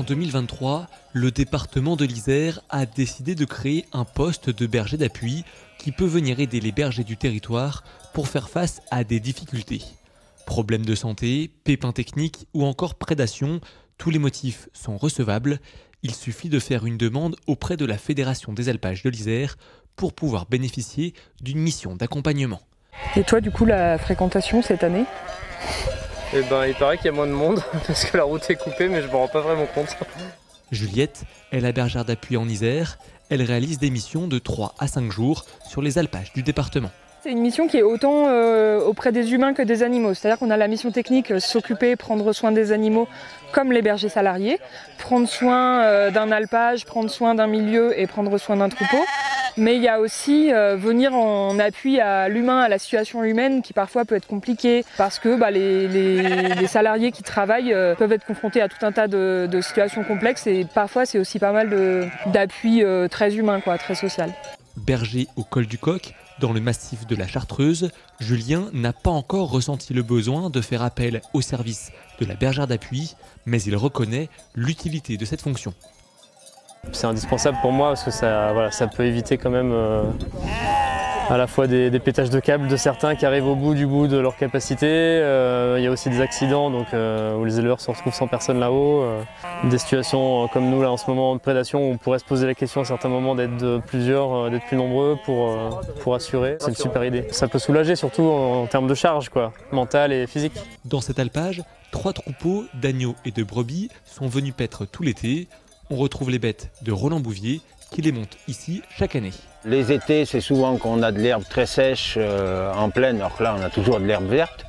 2023, le département de l'Isère a décidé de créer un poste de berger d'appui qui peut venir aider les bergers du territoire pour faire face à des difficultés. Problèmes de santé, pépins techniques ou encore prédation, tous les motifs sont recevables. Il suffit de faire une demande auprès de la Fédération des alpages de l'Isère pour pouvoir bénéficier d'une mission d'accompagnement. Et toi, du coup, la fréquentation cette année ? Eh ben, il paraît qu'il y a moins de monde parce que la route est coupée, mais je ne me rends pas vraiment compte. Juliette est la bergère d'appui en Isère. Elle réalise des missions de 3 à 5 jours sur les alpages du département. C'est une mission qui est autant auprès des humains que des animaux. C'est-à-dire qu'on a la mission technique, s'occuper, prendre soin des animaux comme les bergers salariés, prendre soin d'un alpage, prendre soin d'un milieu et prendre soin d'un troupeau. Mais il y a aussi venir en appui à l'humain, à la situation humaine qui parfois peut être compliquée parce que les salariés qui travaillent peuvent être confrontés à tout un tas de situations complexes et parfois c'est aussi pas mal d'appui très humain, très social. Berger au col du Coq, dans le massif de la Chartreuse, Julien n'a pas encore ressenti le besoin de faire appel au service de la bergère d'appui, mais il reconnaît l'utilité de cette fonction. C'est indispensable pour moi parce que ça peut éviter quand même à la fois des pétages de câbles de certains qui arrivent au bout de leur capacité. Il y a aussi des accidents où les éleveurs se retrouvent sans personne là-haut. Des situations comme nous là en ce moment de prédation où on pourrait se poser la question à certains moments d'être plusieurs, d'être plus nombreux pour assurer. C'est une super idée. Ça peut soulager surtout en termes de charge, mentale et physique. Dans cet alpage, 3 troupeaux d'agneaux et de brebis sont venus paître tout l'été. On retrouve les bêtes de Roland Bouvier qui les monte ici chaque année. Les étés, c'est souvent qu'on a de l'herbe très sèche en plaine, alors que là on a toujours de l'herbe verte.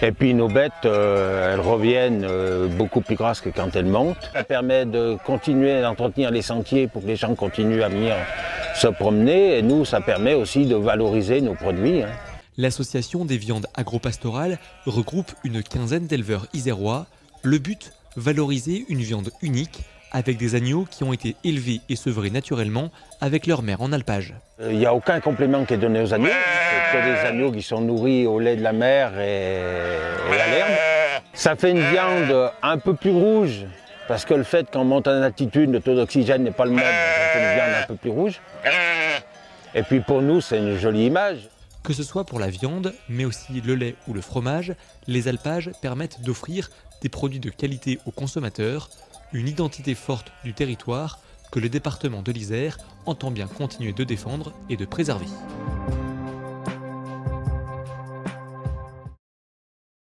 Et puis nos bêtes, elles reviennent beaucoup plus grasses que quand elles montent. Ça permet de continuer d'entretenir les sentiers pour que les gens continuent à venir se promener. Et nous, ça permet aussi de valoriser nos produits. L'association des viandes agropastorales regroupe une quinzaine d'éleveurs isérois. Le but, valoriser une viande unique avec des agneaux qui ont été élevés et sevrés naturellement avec leur mère en alpage. Il n'y a aucun complément qui est donné aux agneaux, c'est que des agneaux qui sont nourris au lait de la mère et à l'herbe. Ça fait une viande un peu plus rouge, parce que le fait qu'en montant en altitude, le taux d'oxygène n'est pas le même, ça fait une viande un peu plus rouge. Et puis pour nous, c'est une jolie image. Que ce soit pour la viande, mais aussi le lait ou le fromage, les alpages permettent d'offrir des produits de qualité aux consommateurs, une identité forte du territoire que le département de l'Isère entend bien continuer de défendre et de préserver.